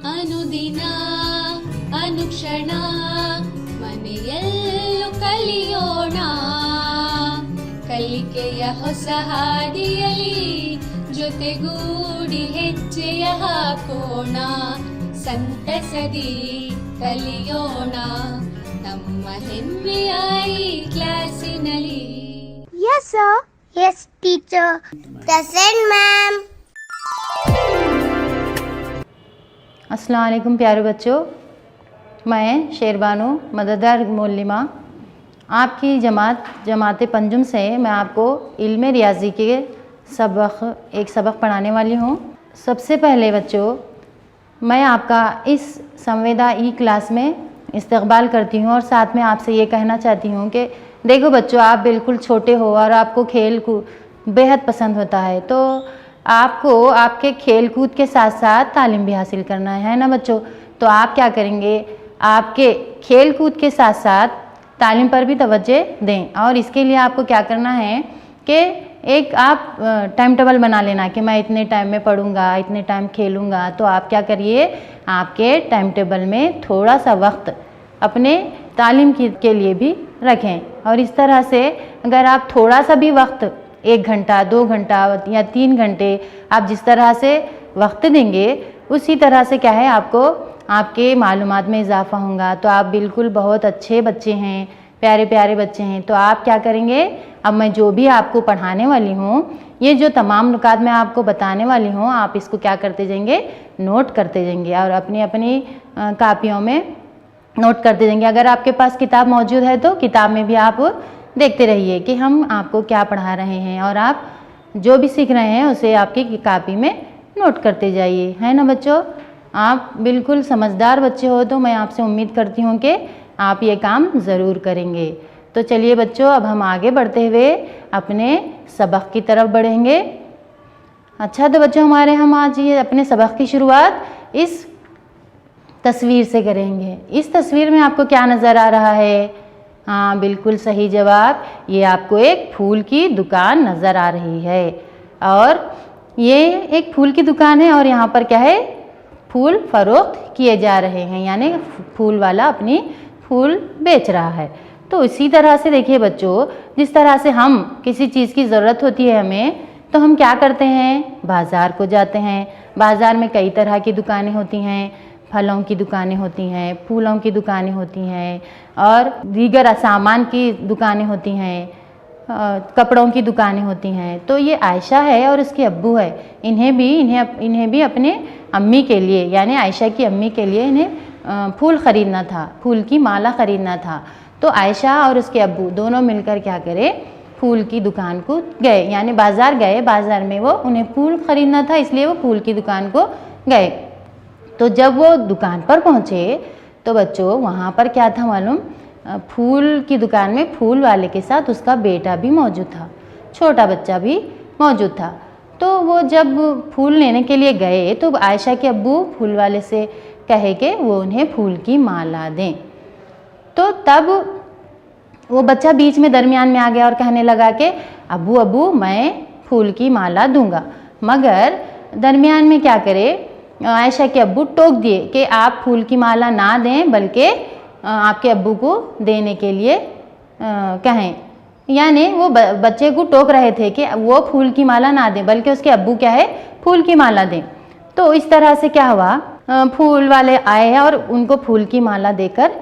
ಅನುದಿನ ಅನುಕ್ಷಣ ಮನೆಯಲ್ಲೂ ಕಲಿಯೋಣ, ಕಲಿಕೆಯ ಹೊಸ ಹಾದಿಯಲಿ ಜೊತೆಗೂಡಿ ಹೆಜ್ಜೆಯ ಹಾಕೋಣ, ಸಂತಸದಿ ಕಲಿಯೋಣ ನಮ್ಮ ಹೆಮ್ಮೆಯ ಈ ಕ್ಲಾಸಿನಲ್ಲಿ. Yes sir. Yes teacher. Present ma'am. अस्सलाम वालेकुम प्यारे बच्चों, मैं शेरबानो मददगार मोल्लिमा आपकी जमात पंजुम से मैं आपको इल्म रियाजी के एक सबक पढ़ाने वाली हूँ। सबसे पहले बच्चों, मैं आपका इस संवेदा ई क्लास में इस्तकबाल करती हूँ और साथ में आपसे ये कहना चाहती हूँ कि देखो बच्चों, आप बिल्कुल छोटे हो और आपको खेल कूद बेहद पसंद होता है, तो आपको आपके खेल कूद के साथ साथ तालीम भी हासिल करना है ना बच्चों। तो आप क्या करेंगे, आपके खेल कूद के साथ साथ तालीम पर भी तवज्जो दें, और इसके लिए आपको क्या करना है कि एक आप टाइम टेबल बना लेना कि मैं इतने टाइम में पढ़ूंगा, इतने टाइम खेलूंगा। तो आप क्या करिए, आपके टाइम टेबल में थोड़ा सा वक्त अपने तालीम के लिए भी रखें, और इस तरह से अगर आप थोड़ा सा भी वक्त 1 घंटा 2 घंटा या 3 घंटे आप जिस तरह से वक्त देंगे, उसी तरह से क्या है आपको आपके मालूमात में इजाफ़ा होगा। तो आप बिल्कुल बहुत अच्छे बच्चे हैं, प्यारे प्यारे बच्चे हैं। तो आप क्या करेंगे, अब मैं जो भी आपको पढ़ाने वाली हूँ, ये जो तमाम नुकात मैं आपको बताने वाली हूँ, आप इसको क्या करते जाएंगे, नोट करते जाएंगे और अपनी अपनी कापियों में नोट करते जाएंगे। अगर आपके पास किताब मौजूद है तो किताब में भी आप देखते रहिए कि हम आपको क्या पढ़ा रहे हैं, और आप जो भी सीख रहे हैं उसे आपकी कापी में नोट करते जाइए, है ना बच्चों। आप बिल्कुल समझदार बच्चे हो, तो मैं आपसे उम्मीद करती हूँ कि आप ये काम ज़रूर करेंगे। तो चलिए बच्चों, अब हम आगे बढ़ते हुए अपने सबक की तरफ बढ़ेंगे। अच्छा तो बच्चों, हम आज ये अपने सबक की शुरुआत इस तस्वीर से करेंगे। इस तस्वीर में आपको क्या नज़र आ रहा है? हाँ बिल्कुल सही जवाब, ये आपको एक फूल की दुकान नज़र आ रही है, और ये एक फूल की दुकान है और यहाँ पर क्या है, फूल फरोख्त किए जा रहे हैं, यानी फूल वाला अपनी फूल बेच रहा है। तो इसी तरह से देखिए बच्चों, जिस तरह से हम किसी चीज़ की ज़रूरत होती है हमें, तो हम क्या करते हैं, बाज़ार को जाते हैं। बाज़ार में कई तरह की दुकानें होती हैं, फलों की दुकानें होती हैं, फूलों की दुकानें होती हैं, और दीगर सामान की दुकानें होती हैं, कपड़ों की दुकानें होती हैं। तो ये आयशा है और उसके अब्बू है, इन्हें भी अपने अम्मी के लिए, यानी आयशा की अम्मी के लिए इन्हें फूल ख़रीदना था, फूल की माला ख़रीदना था। तो आयशा और उसके अब्बू दोनों मिलकर क्या करे, फूल की दुकान को गए, यानी बाज़ार गए। बाज़ार में वो उन्हें फूल ख़रीदना था, इसलिए वो फूल की दुकान को गए। तो जब वो दुकान पर पहुँचे तो बच्चों वहाँ पर क्या था मालूम, फूल की दुकान में फूल वाले के साथ उसका बेटा भी मौजूद था, छोटा बच्चा भी मौजूद था। तो वो जब फूल लेने के लिए गए तो आयशा के अब्बू फूल वाले से कहे कि वो उन्हें फूल की माला दें। तो तब वो बच्चा बीच में दरमियान में आ गया और कहने लगा कि अब्बू मैं फूल की माला दूंगा, मगर दरमियान में क्या करे, आयशा के अब्बू टोक दिए कि आप फूल की माला ना दें, बल्कि आपके अब्बू को देने के लिए कहें। यानी वो बच्चे को टोक रहे थे कि वो फूल की माला ना दें, बल्कि उसके अब्बू क्या है, फूल की माला दें। तो इस तरह से क्या हुआ, फूल वाले आए और उनको फूल की माला देकर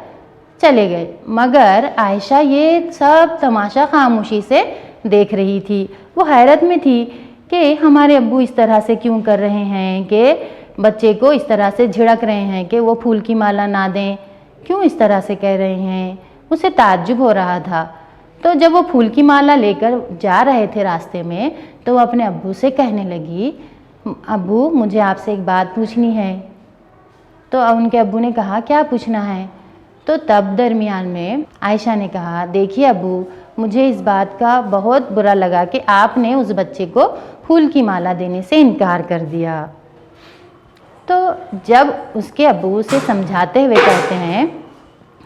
चले गए, मगर आयशा ये सब तमाशा खामोशी से देख रही थी। वो हैरत में थी कि हमारे अब्बू इस तरह से क्यों कर रहे हैं, कि बच्चे को इस तरह से झिड़क रहे हैं कि वो फूल की माला ना दें, क्यों इस तरह से कह रहे हैं। उसे ताज्जुब हो रहा था। तो जब वो फूल की माला लेकर जा रहे थे रास्ते में, तो वो अपने अब्बू से कहने लगी, अब्बू मुझे आपसे एक बात पूछनी है। तो उनके अब्बू ने कहा, क्या पूछना है। तो तब दरमियान में आयशा ने कहा, देखिए अब्बू, मुझे इस बात का बहुत बुरा लगा कि आपने उस बच्चे को फूल की माला देने से इनकार कर दिया। तो जब उसके अब्बू उसे समझाते हुए कहते हैं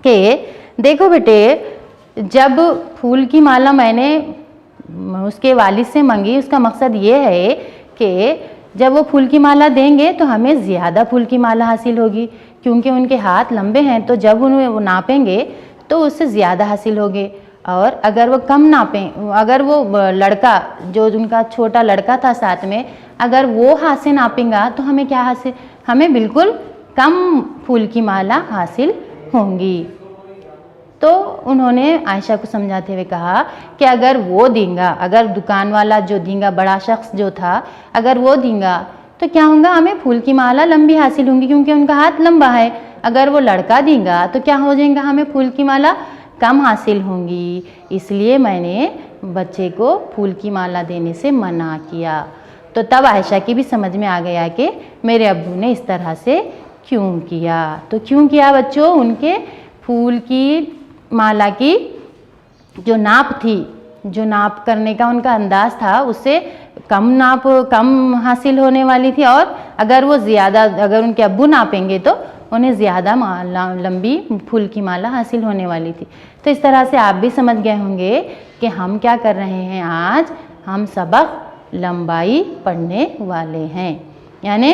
कि देखो बेटे, जब फूल की माला मैंने उसके वालिद से मांगी, उसका मकसद ये है कि जब वो फूल की माला देंगे तो हमें ज़्यादा फूल की माला हासिल होगी, क्योंकि उनके हाथ लंबे हैं, तो जब उन्हें वो नापेंगे तो उससे ज़्यादा हासिल होगे। और अगर वो कम नापें, अगर वो लड़का जो उनका छोटा लड़का था साथ में, अगर वो हाथ से नापेंगा तो हमें क्या हासिल, हमें बिल्कुल कम फूल की माला हासिल होंगी। तो उन्होंने आयशा को समझाते हुए कहा कि अगर वो देंगा, अगर दुकान वाला जो देंगा, बड़ा शख्स जो था, अगर वो देंगा तो क्या होगा, हमें फूल की माला लंबी हासिल होंगी, क्योंकि उनका हाथ लंबा है। अगर वो लड़का देंगा तो क्या हो जाएगा, हमें फूल की माला कम हासिल होंगी। इसलिए मैंने बच्चे को फूल की माला देने से मना किया। तो तब आयशा की भी समझ में आ गया कि मेरे अब्बू ने इस तरह से क्यों किया। तो क्यों किया बच्चों, उनके फूल की माला की जो नाप थी, जो नाप करने का उनका अंदाज था, उससे कम हासिल होने वाली थी। और अगर वो ज़्यादा, अगर उनके अब्बू नापेंगे तो उन्हें ज़्यादा लंबी फूल की माला हासिल होने वाली थी। तो इस तरह से आप भी समझ गए होंगे कि हम क्या कर रहे हैं, आज हम सबक लंबाई पढ़ने वाले हैं। यानी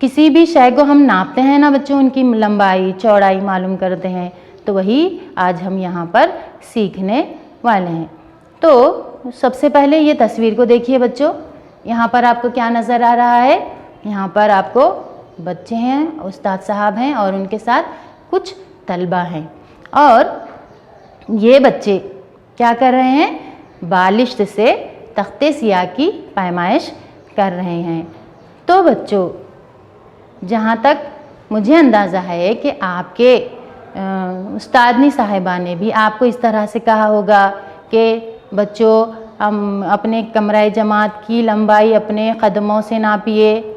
किसी भी शय को हम नापते हैं ना बच्चों, उनकी लंबाई चौड़ाई मालूम करते हैं, तो वही आज हम यहाँ पर सीखने वाले हैं। तो सबसे पहले ये तस्वीर को देखिए बच्चों, यहाँ पर आपको क्या नज़र आ रहा है, यहाँ पर आपको बच्चे हैं, उस्ताद साहब हैं और उनके साथ कुछ तलबा हैं। और ये बच्चे क्या कर रहे हैं, बालिश्त से तख्ते सियाह की पैमाइश कर रहे हैं। तो बच्चों, जहाँ तक मुझे अंदाज़ा है कि आपके उस्तादनी साहिबा ने भी आपको इस तरह से कहा होगा कि बच्चों हम अपने कमरे जमात की लंबाई अपने कदमों से नापिए,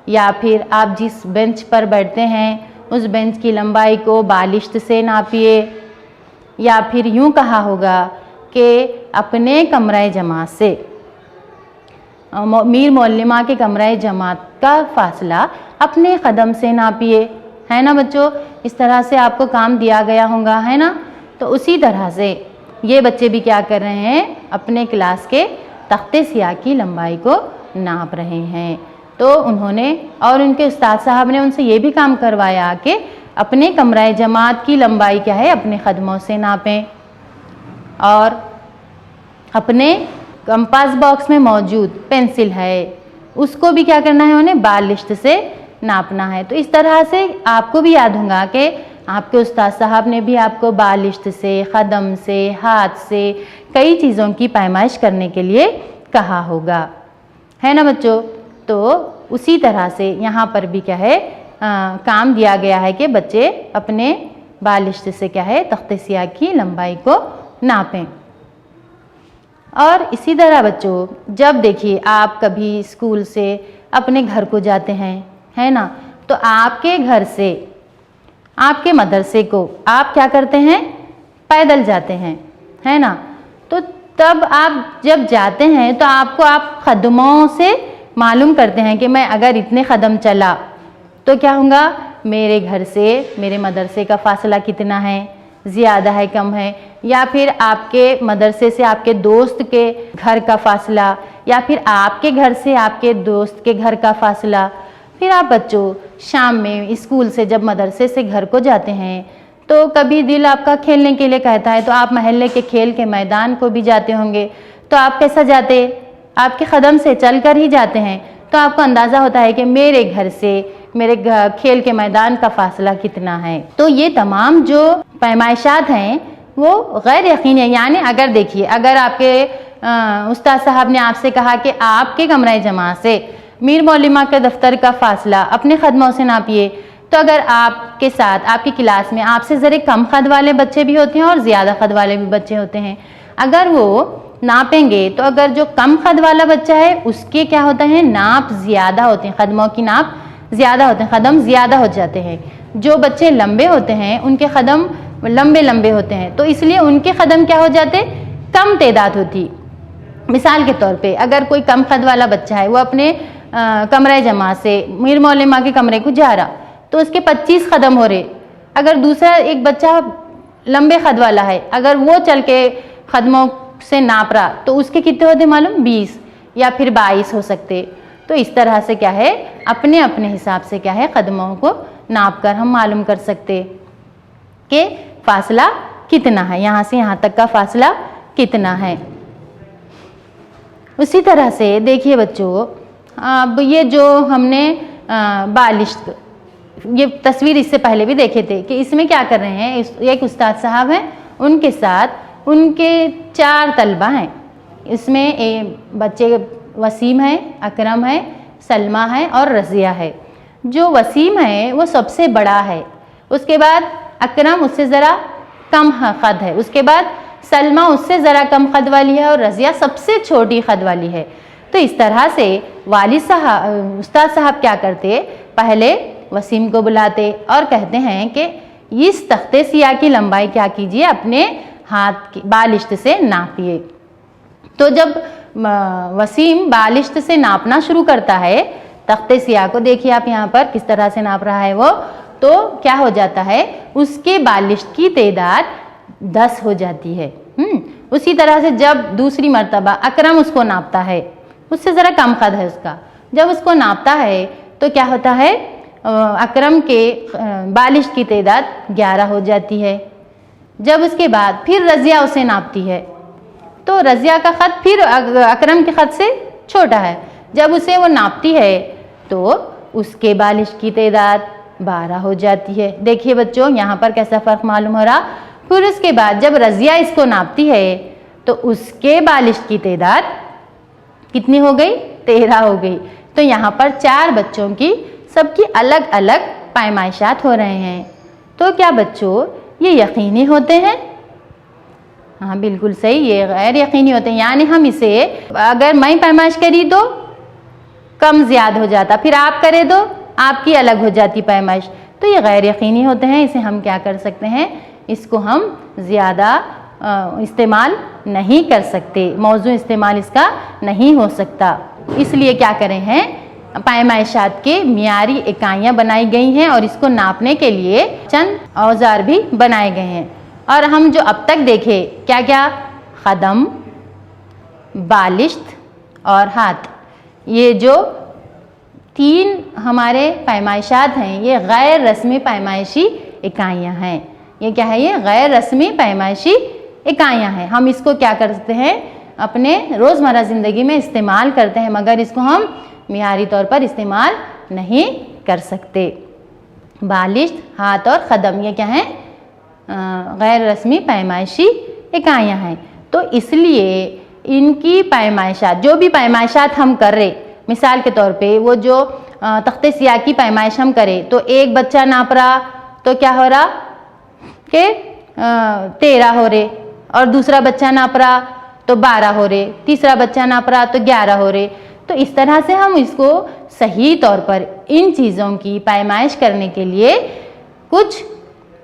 या फिर आप जिस बेंच पर बैठते हैं उस बेंच की लंबाई को बालिश्त से नापिए, या फिर यूँ कहा होगा कि अपने कमरे जमात से मीर मौल्लिमा के कमरे जमात का फासला अपने कदम से नापिए, है ना बच्चों। इस तरह से आपको काम दिया गया होगा, है ना। तो उसी तरह से ये बच्चे भी क्या कर रहे हैं, अपने क्लास के तख्ते सियाह की लंबाई को नाप रहे हैं। तो उन्होंने और उनके उस्ताद साहब ने उनसे ये भी काम करवाया कि अपने कमरे जमात की लंबाई क्या है, अपने कदमों से नापें, और अपने कंपास बॉक्स में मौजूद पेंसिल है उसको भी क्या करना है, उन्हें बालिश्त से नापना है। तो इस तरह से आपको भी याद होगा कि आपके उस्ताद साहब ने भी आपको बालिश्त से, कदम से, हाथ से कई चीज़ों की पैमाइश करने के लिए कहा होगा, है ना बच्चों। तो उसी तरह से यहाँ पर भी क्या है, काम दिया गया है कि बच्चे अपने बालिश्त से क्या है, तख्ते सियाह की लंबाई को नापें। और इसी तरह बच्चों, जब देखिए आप कभी स्कूल से अपने घर को जाते हैं, है ना, तो आपके घर से आपके मदरसे को आप क्या करते हैं, पैदल जाते हैं, है ना। तो तब आप जब जाते हैं तो आपको आप कदमों से मालूम करते हैं कि मैं अगर इतने कदम चला तो क्या होगा, मेरे घर से मेरे मदरसे का फासला कितना है, ज़्यादा है कम है, या फिर आपके मदरसे से आपके दोस्त के घर का फासला, या फिर आपके घर से आपके दोस्त के घर का फासला। फिर आप बच्चों शाम में स्कूल से जब मदरसे से घर को जाते हैं तो कभी दिल आपका खेलने के लिए कहता है तो आप महल्ले के खेल के मैदान को भी जाते होंगे। तो आप कैसा जाते, आपके कदम से चल कर ही जाते हैं। तो आपको अंदाज़ा होता है कि मेरे घर से मेरे खेल के मैदान का फासला कितना है। तो ये तमाम जो पैमाइशात हैं वो गैर यकीनी है। यानी अगर देखिए, अगर आपके उस्ताद साहब ने आपसे कहा कि आपके कमरे जमा से मीर मौलिमा के दफ्तर का फासला अपने कदमों से नापिए, तो अगर आपके साथ आपकी क्लास में आपसे ज़रा कम कद वाले बच्चे भी होते हैं और ज़्यादा कद वाले भी बच्चे होते हैं, अगर वो नापेंगे तो अगर जो कम कद वाला बच्चा है उसके क्या होता है, नाप ज़्यादा होते हैं, कदमों की नाप ज़्यादा होते हैं, कदम ज़्यादा हो जाते हैं। जो बच्चे लंबे होते हैं उनके कदम लंबे लंबे होते हैं, तो इसलिए उनके कदम क्या हो जाते, कम तादाद होती। मिसाल के तौर पे अगर कोई कम कद वाला बच्चा है, वो अपने कमरे जमा से मीर मौलिमा के कमरे को जा रहा, तो उसके 25 कदम हो रहे। अगर दूसरा एक बच्चा लंबे कद वाला है, अगर वो चल के कदमों से नाप रहा तो उसके कितने होते मालूम, 20। या फिर 22 हो सकते। तो इस तरह से क्या है, अपने अपने हिसाब से क्या है, कदमों को नाप कर हम मालूम कर सकते कि फासला कितना है, यहाँ से यहाँ तक का फासला कितना है। उसी तरह से देखिए बच्चों, अब ये जो हमने बालिश्त, ये तस्वीर इससे पहले भी देखे थे कि इसमें क्या कर रहे हैं, एक उस्ताद साहब हैं, उनके साथ उनके 4 तलबा हैं। इसमें बच्चे वसीम है, अकरम है, सलमा है और रज़िया है। जो वसीम है वो सबसे बड़ा है, उसके बाद अकरम उससे ज़रा कम क़द है, उसके बाद सलमा उससे ज़रा कम क़द वाली है और रज़िया सबसे छोटी क़द वाली है। तो इस तरह से वालिद साहब, उस्ताद साहब क्या करते, पहले वसीम को बुलाते और कहते हैं कि इस तख्ते सिया की लंबाई क्या कीजिए, अपने हाथ की बालिश्त से नापिए। तो जब वसीम बालिश्त से नापना शुरू करता है, तख्ते सिया को देखिए आप यहाँ पर किस तरह से नाप रहा है वो, तो क्या हो जाता है, उसके बालिश्त की तादाद 10 हो जाती है। उसी तरह से जब दूसरी मर्तबा अकरम उसको नापता है, उससे ज़रा कम क़द है उसका, जब उसको नापता है तो क्या होता है, अकरम के बालिश्त की तादाद 11 हो जाती है। जब उसके बाद फिर रज़िया उसे नापती है तो रज़िया का ख़त फिर अकरम के ख़त से छोटा है। जब उसे वो नापती है तो उसके बालिश्त की तादाद 12 हो जाती है। देखिए बच्चों, यहाँ पर कैसा फ़र्क मालूम हो रहा। फिर उसके बाद जब रज़िया इसको नापती है तो उसके बालिश्त की तादाद कितनी हो गई, 13 हो गई। तो यहाँ पर 4 बच्चों की सबकी अलग अलग पैमाइशात हो रहे हैं। तो क्या बच्चों ये यकीनी होते हैं? हाँ बिल्कुल सही, ये गैर यकीनी होते हैं। यानी हम इसे, अगर मैं पैमाइश करी तो कम ज़्यादा हो जाता, फिर आप करें तो आपकी अलग हो जाती पैमाइश, तो ये गैर यकीनी होते हैं। इसे हम क्या कर सकते हैं, इसको हम ज़्यादा इस्तेमाल नहीं कर सकते, मौजू इस्तेमाल इसका नहीं हो सकता। इसलिए क्या करें हैं, पैमाइशात के मियारी इकाइयाँ बनाई गई हैं और इसको नापने के लिए चंद औजार भी बनाए गए हैं। और हम जो अब तक देखे क्या क्या, कदम, बालिश्त और हाथ, ये जो 3 हमारे पैमाइशात हैं, ये गैर रस्मी पैमाइशी इकाइयाँ हैं। ये क्या है, ये गैर रस्मी पैमाइशी इकाइयाँ हैं। हम इसको क्या करते हैं, अपने रोज़मर्रा ज़िंदगी में इस्तेमाल करते हैं, मगर इसको हम मियारी तौर पर इस्तेमाल नहीं कर सकते। बालिश्त, हाथ और कदम, ये क्या हैं, गैर रस्मी पैमाइशी इकाइयाँ हैं। तो इसलिए इनकी पैमाइशात, जो भी पैमाइशात हम कर रहे, मिसाल के तौर पे वो जो तख्ते सिया की पैमाइश हम करें, तो एक बच्चा नाप रहा तो क्या हो रहा कि 13 हो रहे, और दूसरा बच्चा नाप रहा तो 12 हो रहे, तीसरा बच्चा नाप रहा तो 11 हो रहे। तो इस तरह से हम इसको सही तौर पर इन चीज़ों की पैमाइश करने के लिए कुछ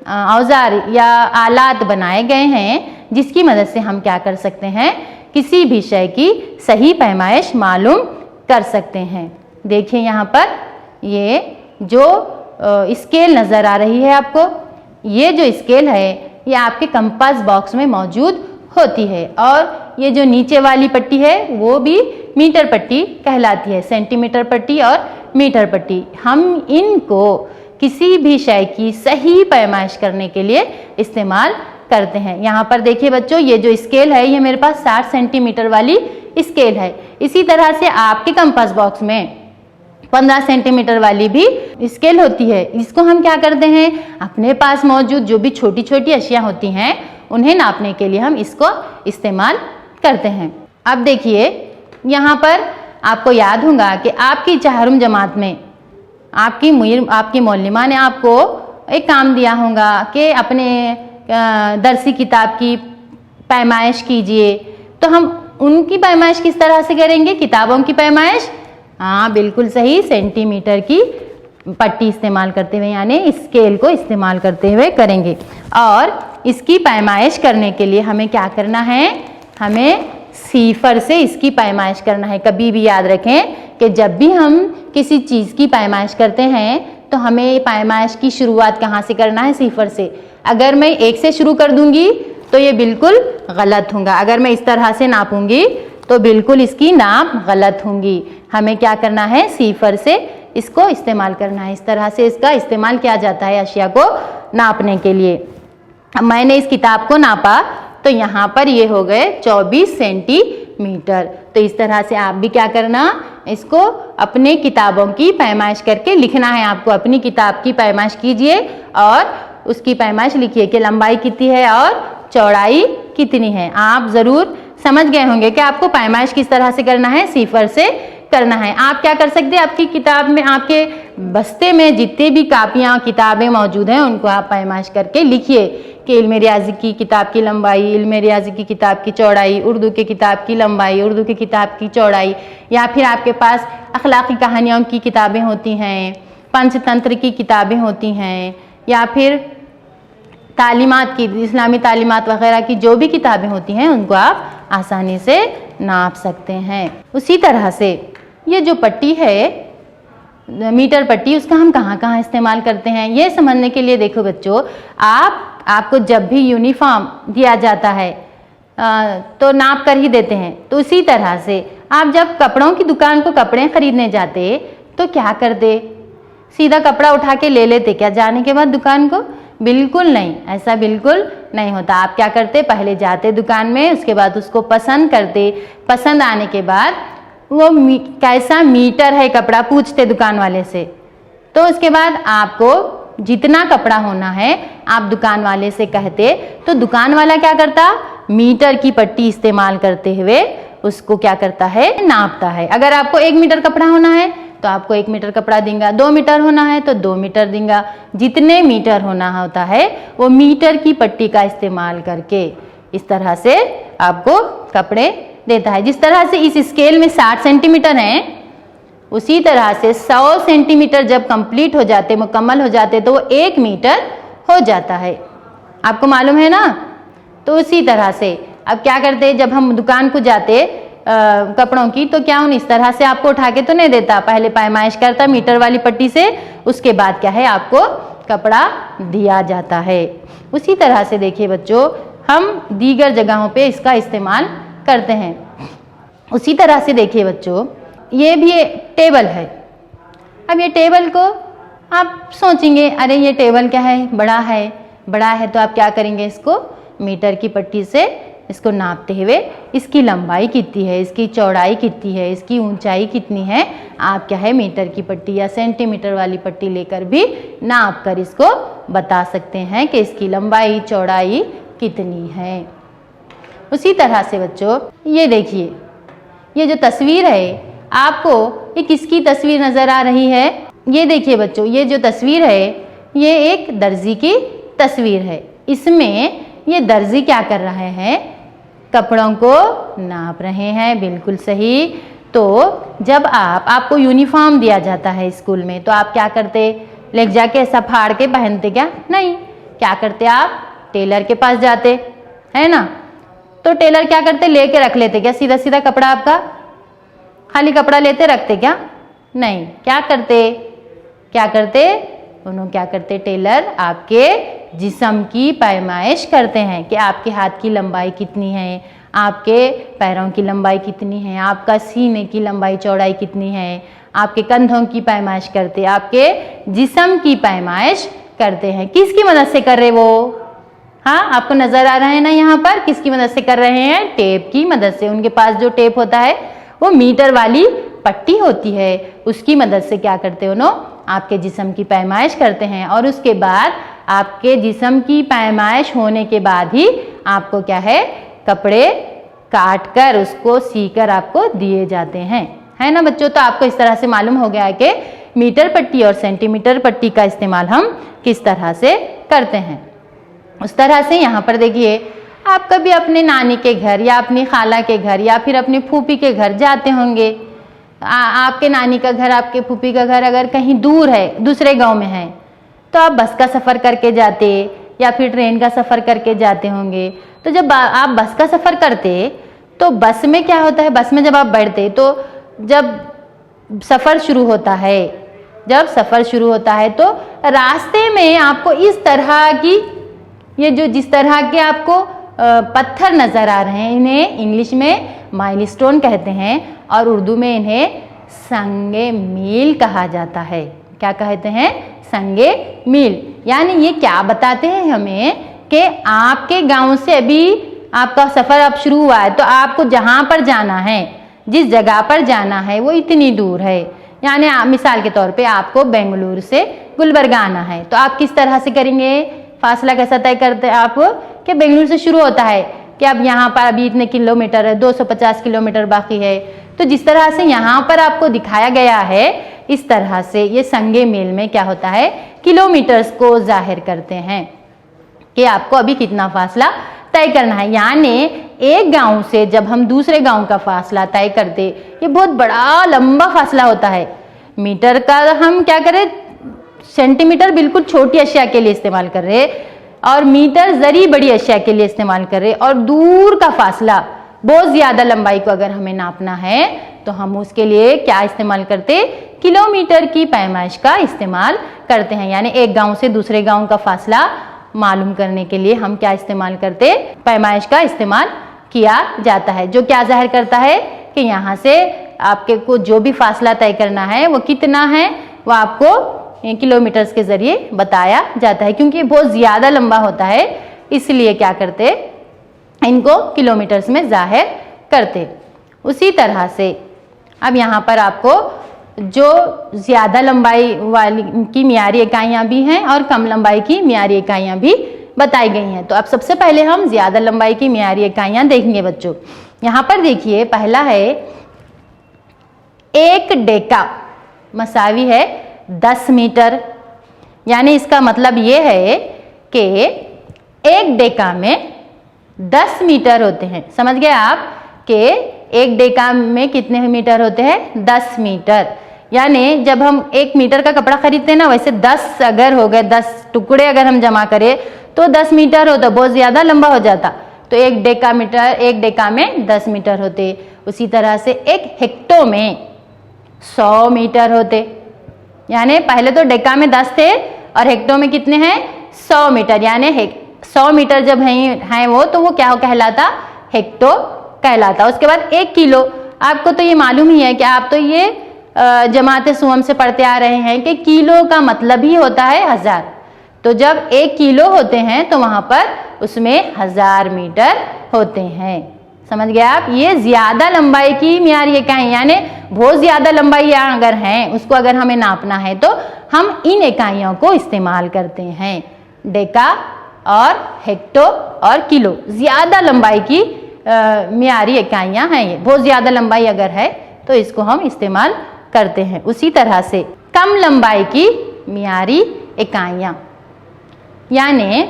औजार या आलात बनाए गए हैं, जिसकी मदद से हम क्या कर सकते हैं, किसी भी शय की सही पैमाइश मालूम कर सकते हैं। देखिए यहाँ पर ये जो स्केल नज़र आ रही है आपको, ये जो स्केल है ये आपके कंपास बॉक्स में मौजूद होती है, और ये जो नीचे वाली पट्टी है वो भी मीटर पट्टी कहलाती है, सेंटीमीटर पट्टी और मीटर पट्टी। हम इनको किसी भी शय की सही पैमाइश करने के लिए इस्तेमाल करते हैं। यहाँ पर देखिए बच्चों, ये जो स्केल है ये मेरे पास 60 सेंटीमीटर वाली स्केल है। इसी तरह से आपके कंपास बॉक्स में 15 सेंटीमीटर वाली भी स्केल होती है। इसको हम क्या करते हैं, अपने पास मौजूद जो भी छोटी छोटी अशिया होती हैं उन्हें नापने के लिए हम इसको इस्तेमाल करते हैं। अब देखिए यहाँ पर आपको याद होगा कि आपकी चाहरुम जमात में आपकी मौलिमा ने आपको एक काम दिया होगा कि अपने दरसी किताब की पैमाइश कीजिए। तो हम उनकी पैमाइश किस तरह से करेंगे, किताबों की पैमाइश, हाँ बिल्कुल सही, सेंटीमीटर की पट्टी इस्तेमाल करते हुए, यानी स्केल को इस्तेमाल करते हुए करेंगे। और इसकी पैमाइश करने के लिए हमें क्या करना है, हमें सीफर से इसकी पैमाइश करना है। कभी भी याद रखें कि जब भी हम किसी चीज़ की पैमाइश करते हैं तो हमें पैमाइश की शुरुआत कहाँ से करना है, सीफर से। अगर मैं 1 से शुरू कर दूंगी तो ये बिल्कुल गलत होगा। अगर मैं इस तरह से नापूंगी तो बिल्कुल इसकी नाप गलत होंगी। हमें क्या करना है, सीफर से इसको इस्तेमाल करना है। इस तरह से इसका इस्तेमाल किया जाता है अशिया को नापने के लिए। अब मैंने इस किताब को नापा तो यहाँ पर ये हो गए 24 सेंटीमीटर। तो इस तरह से आप भी क्या करना, इसको अपने किताबों की पैमाइश करके लिखना है। आपको अपनी किताब की पैमाइश कीजिए और उसकी पैमाइश लिखिए कि लंबाई कितनी है और चौड़ाई कितनी है। आप ज़रूर समझ गए होंगे कि आपको पैमाइश किस तरह से करना है, सीफर से करना है। आप क्या कर सकते हैं, आपकी किताब में, आपके बस्ते में जितने भी कापियाँ किताबें मौजूद हैं उनको आप पैमाइश करके लिखिए कि इल्म रियाजी की किताब की लंबाई, इल्म रियाजी की किताब की चौड़ाई, उर्दू की किताब की लंबाई, उर्दू की किताब की चौड़ाई। या फिर आपके पास अखलाकी कहानियों की किताबें होती हैं, पंचतंत्र की किताबें होती हैं, या फिर तालीमात की, इस्लामी तालीमात वगैरह की जो भी किताबें होती हैं उनको आप आसानी से नाप सकते हैं। उसी तरह से ये जो पट्टी है, मीटर पट्टी, उसका हम कहाँ कहाँ इस्तेमाल करते हैं ये समझने के लिए देखो बच्चों, आपको जब भी यूनिफॉर्म दिया जाता है तो नाप कर ही देते हैं। तो उसी तरह से आप जब कपड़ों की दुकान को कपड़े खरीदने जाते तो क्या करते, सीधा कपड़ा उठा के ले लेते क्या जाने के बाद दुकान को? बिल्कुल नहीं, ऐसा बिल्कुल नहीं होता। आप क्या करते, पहले जाते दुकान में, उसके बाद उसको पसंद करते, पसंद आने के बाद वो कैसा मीटर है कपड़ा पूछते दुकान वाले से। तो उसके बाद आपको जितना कपड़ा होना है आप दुकान वाले से कहते, तो दुकान वाला क्या करता, मीटर की पट्टी इस्तेमाल करते हुए उसको क्या करता है, नापता है। अगर आपको 1 मीटर कपड़ा होना है तो आपको 1 मीटर कपड़ा देगा, 2 मीटर होना है तो 2 मीटर देगा। जितने मीटर होना होता है वो मीटर की पट्टी का इस्तेमाल करके इस तरह से आपको कपड़े देता है। जिस तरह से इस स्केल में 60 सेंटीमीटर हैं, उसी तरह से 100 सेंटीमीटर जब कंप्लीट हो जाते, मुकम्मल हो जाते, तो वो 1 मीटर हो जाता है। आपको मालूम है ना? तो उसी तरह से अब क्या करते, जब हम दुकान को जाते कपड़ों की, तो क्या उन इस तरह से आपको उठा के तो नहीं देता, पहले पैमाइश करता मीटर वाली पट्टी से, उसके बाद क्या है आपको कपड़ा दिया जाता है। उसी तरह से देखिए बच्चों, हम दीगर जगहों पे इसका इस्तेमाल करते हैं। उसी तरह से देखिए बच्चों, ये भी टेबल है। अब ये टेबल को आप सोचेंगे, अरे ये टेबल क्या है, बड़ा है, बड़ा है, तो आप क्या करेंगे, इसको मीटर की पट्टी से इसको नापते हुए इसकी लंबाई कितनी है, इसकी चौड़ाई कितनी है, इसकी ऊंचाई कितनी है, आप क्या है मीटर की पट्टी या सेंटीमीटर वाली पट्टी लेकर भी नाप कर इसको बता सकते हैं कि इसकी लंबाई चौड़ाई कितनी है। उसी तरह से बच्चों, ये देखिए, ये जो तस्वीर है आपको, ये किसकी तस्वीर नज़र आ रही है? ये देखिए बच्चों, ये जो तस्वीर है ये एक दर्जी की तस्वीर है। इसमें ये दर्जी क्या कर रहे हैं, कपड़ों को नाप रहे हैं। बिल्कुल सही। तो जब आपको यूनिफॉर्म दिया जाता है स्कूल में, तो आप क्या करते, ले जाके ऐसा फाड़ के पहनते क्या? नहीं। क्या करते, आप टेलर के पास जाते, है ना? तो टेलर क्या करते, लेके रख लेते क्या सीधा सीधा कपड़ा? आपका खाली कपड़ा लेते रखते क्या? नहीं। क्या करते, उन्होंने क्या करते, टेलर आपके जिस्म की पैमाइश करते हैं कि आपके हाथ की लंबाई कितनी है, आपके पैरों की लंबाई कितनी है, आपका सीने की लंबाई चौड़ाई कितनी है, आपके कंधों की पैमाइश करते, आपके जिस्म की पैमाइश करते हैं। किसकी मदद से कर रहे वो? हाँ, आपको नजर आ रहा है ना यहाँ पर, किसकी मदद से कर रहे हैं? टेप की मदद से। उनके पास जो टेप होता है वो मीटर वाली पट्टी होती है, उसकी मदद से क्या करते हो, आपके जिस्म की पैमाइश करते हैं। और उसके बाद आपके जिस्म की पैमाइश होने के बाद ही आपको क्या है, कपड़े काट कर उसको सीकर आपको दिए जाते हैं, है ना बच्चों? तो आपको इस तरह से मालूम हो गया है कि मीटर पट्टी और सेंटीमीटर पट्टी का इस्तेमाल हम किस तरह से करते हैं। उस तरह से यहाँ पर देखिए, आप कभी अपने नानी के घर या अपनी खाला के घर या फिर अपनी फूफी के घर जाते होंगे। आपके नानी का घर, आपके फूफी का घर अगर कहीं दूर है, दूसरे गांव में है, तो आप बस का सफ़र करके जाते या फिर ट्रेन का सफ़र करके जाते होंगे। तो जब आप बस का सफ़र करते तो बस में क्या होता है, बस में जब आप बैठते तो जब सफ़र शुरू होता है तो रास्ते में आपको इस तरह की, ये जो जिस तरह के आपको पत्थर नज़र आ रहे हैं, इन्हें इंग्लिश में माइलस्टोन कहते हैं और उर्दू में इन्हें संगे मील कहा जाता है। क्या कहते हैं? संगे मील। यानी ये क्या बताते हैं हमें कि आपके गांव से अभी आपका सफ़र अब शुरू हुआ है, तो आपको जहाँ पर जाना है, जिस जगह पर जाना है वो इतनी दूर है। यानी मिसाल के तौर पे आपको बेंगलुरु से गुलबर्गा आना है, तो आप किस तरह से करेंगे? फासला कैसा तय करते हैं आप कि बेंगलुरु से शुरू होता है कि अब यहाँ पर अभी इतने किलोमीटर है, 250 किलोमीटर बाकी है। तो जिस तरह से यहाँ पर आपको दिखाया गया है, इस तरह से ये संगे मील में क्या होता है, किलोमीटर्स को जाहिर करते हैं कि आपको अभी कितना फासला तय करना है। यानी एक गांव से जब हम दूसरे गांव का फासला तय करते, ये बहुत बड़ा लंबा फासला होता है। मीटर का हम क्या करें, सेंटीमीटर बिल्कुल छोटी अशिया के लिए इस्तेमाल कर रहे और मीटर जरी बड़ी अशिया के लिए इस्तेमाल कर रहे, और दूर का फासला बहुत ज़्यादा लंबाई को अगर हमें नापना है तो हम उसके लिए क्या इस्तेमाल करते, किलोमीटर की पैमाइश का इस्तेमाल करते हैं। यानी एक गांव से दूसरे गांव का फासला मालूम करने के लिए हम क्या इस्तेमाल करते, पैमाइश का इस्तेमाल किया जाता है, जो क्या जाहिर करता है कि यहाँ से आपके को जो भी फासला तय करना है वो कितना है, वो आपको किलोमीटर्स के जरिए बताया जाता है। क्योंकि बहुत ज़्यादा लंबा होता है, इसलिए क्या करते, इनको किलोमीटर्स में जाहिर करते। उसी तरह से अब यहाँ पर आपको जो ज़्यादा लंबाई वाली की मियारी इकाइयाँ भी हैं और कम लंबाई की मियारी इकाइयाँ भी बताई गई हैं। तो अब सबसे पहले हम ज़्यादा लंबाई की मियारी इकाइयाँ देखेंगे बच्चों। यहाँ पर देखिए, पहला है 1 डेका मसावी है 10 मीटर। यानी इसका मतलब ये है कि 1 डेका में 10 मीटर होते हैं। समझ गए आप कि 1 डेका में कितने मीटर होते हैं, 10 मीटर। यानी जब हम 1 मीटर का कपड़ा खरीदते हैं ना, वैसे 10 अगर हो गए, 10 टुकड़े अगर हम जमा करें तो 10 मीटर होता, बहुत ज़्यादा लंबा हो जाता। तो 1 डेका मीटर, 1 डेका में 10 मीटर होते। उसी तरह से 1 हेक्टो में 100 मीटर होते। यानी पहले तो डेका में 10 थे और हेक्टो में कितने हैं, 100 मीटर। यानी 100 मीटर जब हैं वो, तो वो क्या कहलाता, हेक्टो कहलाता। उसके बाद 1 किलो, आपको तो ये मालूम ही है कि आप तो ये जमाते सुवम से पढ़ते आ रहे हैं कि किलो का मतलब ही होता है 1000। तो जब 1 किलो होते हैं तो वहाँ पर उसमें 1000 मीटर होते हैं। समझ गए आप? ये ज़्यादा लंबाई की मियारी इकाई, यानी बहुत ज़्यादा लंबाई अगर हैं, उसको अगर हमें नापना है तो हम इन इकाइयों को इस्तेमाल करते हैं। डेका और हेक्टो और किलो ज़्यादा लंबाई की मियारी इकाइयाँ हैं। ये बहुत ज़्यादा लंबाई अगर है तो इसको हम इस्तेमाल करते हैं। उसी तरह से कम लंबाई की मियारी इकाइयाँ, यानी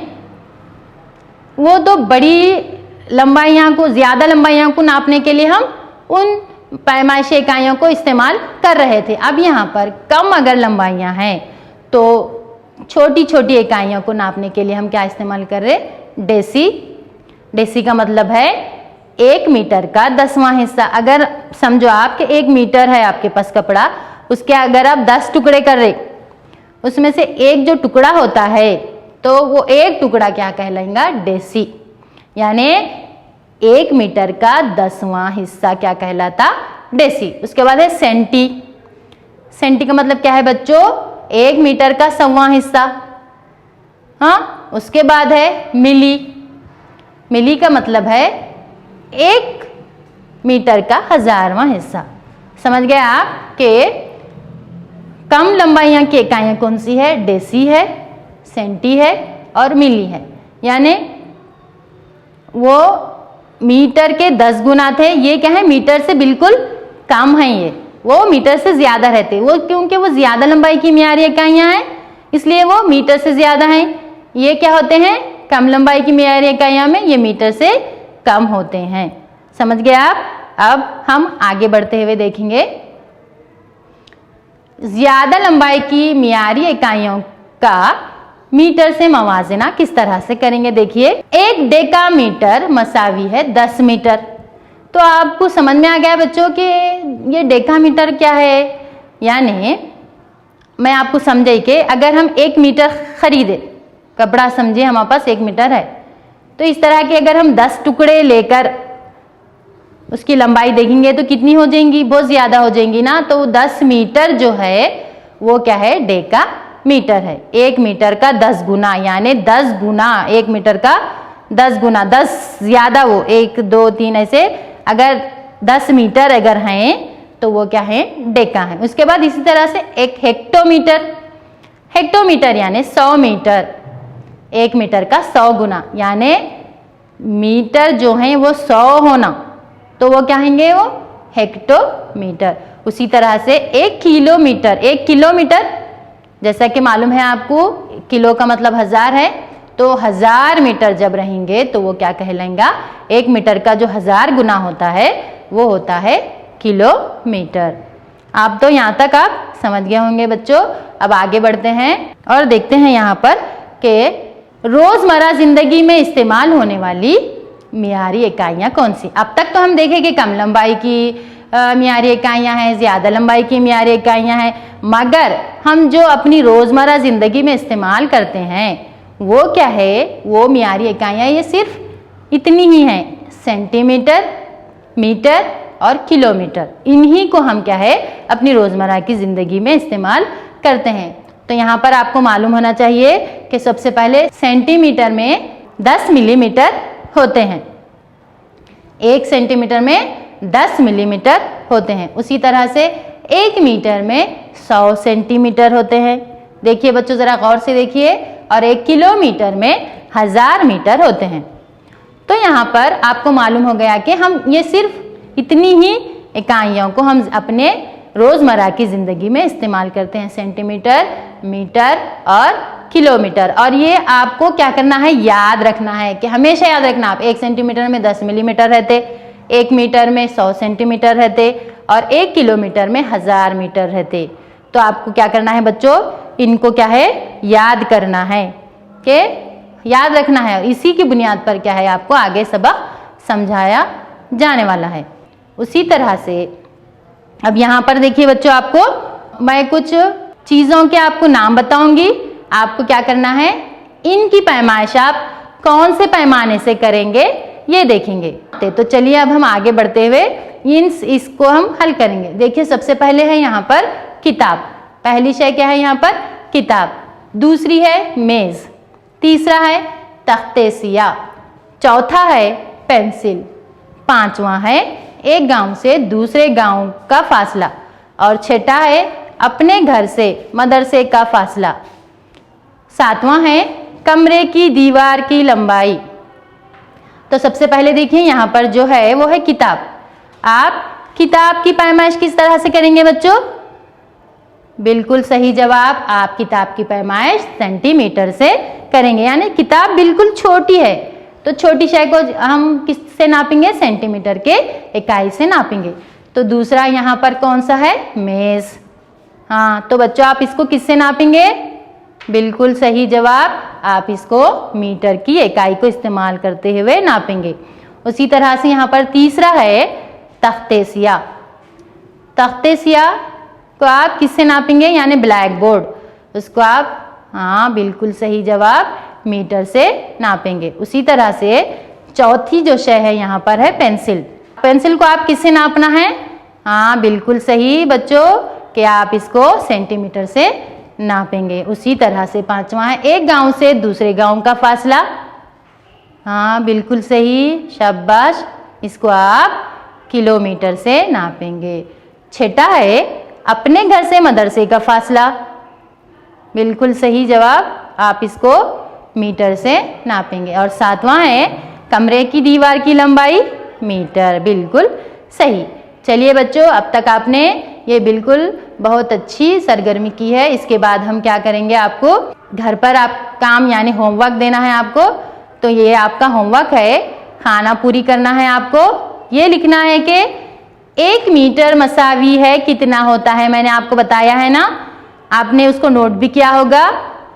वो तो बड़ी लंबाइयाँ को, ज़्यादा लंबाइयों को नापने के लिए हम उन पैमाइशी इकाइयों को इस्तेमाल कर रहे थे। अब यहाँ पर कम अगर लंबाइयाँ हैं तो छोटी छोटी इकाइयों को नापने के लिए हम क्या इस्तेमाल कर रहे, डेसी। डेसी का मतलब है 1 मीटर का 10वां हिस्सा। अगर समझो आप कि 1 मीटर है आपके पास कपड़ा, उसके अगर आप 10 टुकड़े कर रहे, उसमें से एक जो टुकड़ा होता है तो वो एक टुकड़ा क्या कहलाएगा, डेसी। यानी 1 मीटर का 10वां हिस्सा क्या कहलाता, डेसी। उसके बाद है सेंटी। सेंटी का मतलब क्या है बच्चों, 1 मीटर का 100वां हिस्सा। हाँ, उसके बाद है मिली। मिली का मतलब है 1 मीटर का 1000वां हिस्सा। समझ गए आप कि कम लंबाइयाँ की इकाइयाँ कौन सी है, डेसी है, सेंटी है और मिली है। यानी वो मीटर के 10 गुना थे, ये क्या है, मीटर से बिल्कुल कम है। ये वो मीटर से ज़्यादा रहते, वो क्योंकि वो ज़्यादा लंबाई की मियारी इकाइयाँ हैं, इसलिए वो मीटर से ज़्यादा हैं। ये क्या होते हैं, कम लंबाई की मियारी इकाइयाँ में ये मीटर से कम होते हैं। समझ गए आप? अब हम आगे बढ़ते हुए देखेंगे ज़्यादा लंबाई की मियारी इकाइयों का मीटर से मवाजना किस तरह से करेंगे। देखिए, 1 डेका मीटर मसावी है 10 मीटर। तो आपको समझ में आ गया बच्चों कि ये डेका मीटर क्या है। यानी मैं आपको समझाई कि अगर हम 1 मीटर खरीदे कपड़ा, समझिए हमारे पास 1 मीटर है, तो इस तरह के अगर हम 10 टुकड़े लेकर उसकी लंबाई देखेंगे तो कितनी हो जाएंगी, बहुत ज़्यादा हो जाएंगी ना। तो 10 मीटर जो है वो क्या है, डेका मीटर है। 1 मीटर का 10 गुना, यानी 10 गुना 1 मीटर का 10 गुना, 10 ज़्यादा वो 1 2 3 ऐसे अगर 10 मीटर अगर हैं तो वो क्या है, डेका है। उसके बाद इसी तरह से एक हेक्टोमीटर, हेक्टोमीटर यानी 100 मीटर, 1 मीटर का 100 गुना, यानी मीटर जो है वो 100 होना, तो वो क्या कहेंगे, वो हेक्टोमीटर। उसी तरह से 1 किलोमीटर, 1 किलोमीटर जैसा कि मालूम है आपको, किलो का मतलब 1000 है, तो 1000 मीटर जब रहेंगे तो वो क्या कहलाएगा, 1 मीटर का जो 1000 गुना होता है वो होता है किलोमीटर। आप तो यहाँ तक आप समझ गए होंगे बच्चों। अब आगे बढ़ते हैं और देखते हैं यहाँ पर कि रोजमर्रा जिंदगी में इस्तेमाल होने वाली मियारी इकाइयाँ कौन सी। अब तक तो हम देखें कि कम लंबाई की मियारी इकाइयाँ हैं, ज़्यादा लंबाई की मियारी इकाइयाँ हैं, मगर हम जो अपनी रोज़मर्रा ज़िंदगी में इस्तेमाल करते हैं वो क्या है, वो मियारी इकाइयाँ ये सिर्फ इतनी ही हैं, सेंटीमीटर, मीटर और किलोमीटर। इन्हीं को हम क्या है अपनी रोज़मर्रा की ज़िंदगी में इस्तेमाल करते हैं। तो यहाँ पर आपको मालूम होना चाहिए कि सबसे पहले सेंटीमीटर में 10 मिलीमीटर होते हैं, 1 सेंटीमीटर में 10 मिलीमीटर होते हैं। उसी तरह से 1 मीटर में 100 सेंटीमीटर होते हैं। देखिए बच्चों ज़रा गौर से देखिए, और 1 किलोमीटर में 1000 मीटर होते हैं। तो यहाँ पर आपको मालूम हो गया कि हम ये सिर्फ इतनी ही इकाइयों को हम अपने रोज़मर्रा की ज़िंदगी में इस्तेमाल करते हैं, सेंटीमीटर, मीटर और किलोमीटर। और ये आपको क्या करना है, याद रखना है कि हमेशा याद रखना, आप 1 सेंटीमीटर में 10 मिलीमीटर रहते, 1 मीटर में 100 सेंटीमीटर रहते और 1 किलोमीटर में 1000 मीटर रहते। तो आपको क्या करना है बच्चों, इनको क्या है याद करना है, कि याद रखना है। इसी की बुनियाद पर क्या है आपको आगे सबक समझाया जाने वाला है। उसी तरह से अब यहाँ पर देखिए बच्चों, आपको मैं कुछ चीज़ों के आपको नाम बताऊंगी, आपको क्या करना है, इनकी पैमाइश आप कौन से पैमाने से करेंगे ये देखेंगे। तो चलिए अब हम आगे बढ़ते हुए इसको हम हल करेंगे। देखिए सबसे पहले है यहाँ पर किताब, पहली शय क्या है यहाँ पर, किताब। दूसरी है मेज़, तीसरा है तख्ते सिया, चौथा है पेंसिल, पांचवा है एक गांव से दूसरे गांव का फासला, और छठा है अपने घर से मदरसे का फासला, सातवां है कमरे की दीवार की लंबाई। तो सबसे पहले देखिए यहाँ पर जो है वो है किताब। आप किताब की पैमाइश किस तरह से करेंगे बच्चों, बिल्कुल सही जवाब, आप किताब की पैमाइश सेंटीमीटर से करेंगे, यानी किताब बिल्कुल छोटी है तो छोटी शय को हम किससे नापेंगे, सेंटीमीटर के इकाई से नापेंगे। तो दूसरा यहाँ पर कौन सा है, मेज़। हाँ तो बच्चों आप इसको किससे नापेंगे, बिल्कुल सही जवाब, आप इसको मीटर की इकाई को इस्तेमाल करते हुए नापेंगे। उसी तरह से यहाँ पर तीसरा है तख्ते सिया। तख्ते सिया को आप किससे नापेंगे, यानी ब्लैक बोर्ड, उसको आप हाँ बिल्कुल सही जवाब, मीटर से नापेंगे। उसी तरह से चौथी जो शय है यहाँ पर है पेंसिल। पेंसिल को आप किससे नापना है, हाँ बिल्कुल सही बच्चों कि आप इसको सेंटीमीटर से नापेंगे। उसी तरह से पांचवा है एक गांव से दूसरे गांव का फासला, हाँ बिल्कुल सही, शाबाश, इसको आप किलोमीटर से नापेंगे। छठा है अपने घर से मदरसे का फासला, बिल्कुल सही जवाब, आप इसको मीटर से नापेंगे। और सातवां है कमरे की दीवार की लंबाई, मीटर, बिल्कुल सही। चलिए बच्चों अब तक आपने ये बिल्कुल बहुत अच्छी सरगर्मी की है। इसके बाद हम क्या करेंगे, आपको घर पर आप काम यानी होमवर्क देना है आपको। तो ये आपका होमवर्क है, खाना पूरी करना है आपको। ये लिखना है कि 1 मीटर मसावी है कितना होता है, मैंने आपको बताया है ना, आपने उसको नोट भी किया होगा।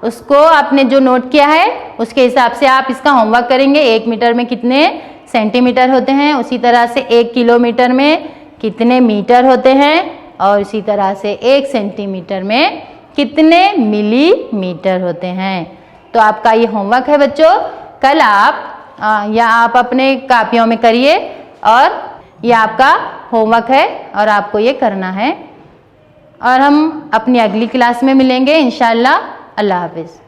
उसको आपने जो नोट किया है उसके हिसाब से आप इसका होमवर्क करेंगे। 1 मीटर में कितने सेंटीमीटर होते हैं, उसी तरह से 1 किलोमीटर में कितने मीटर होते हैं, और इसी तरह से 1 सेंटीमीटर में कितने मिलीमीटर होते हैं। तो आपका ये होमवर्क है बच्चों। कल आप या आप अपने कापियों में करिए और ये आपका होमवर्क है और आपको ये करना है और हम अपनी अगली क्लास में मिलेंगे इंशाल्लाह। अल्लाह हाफिज़।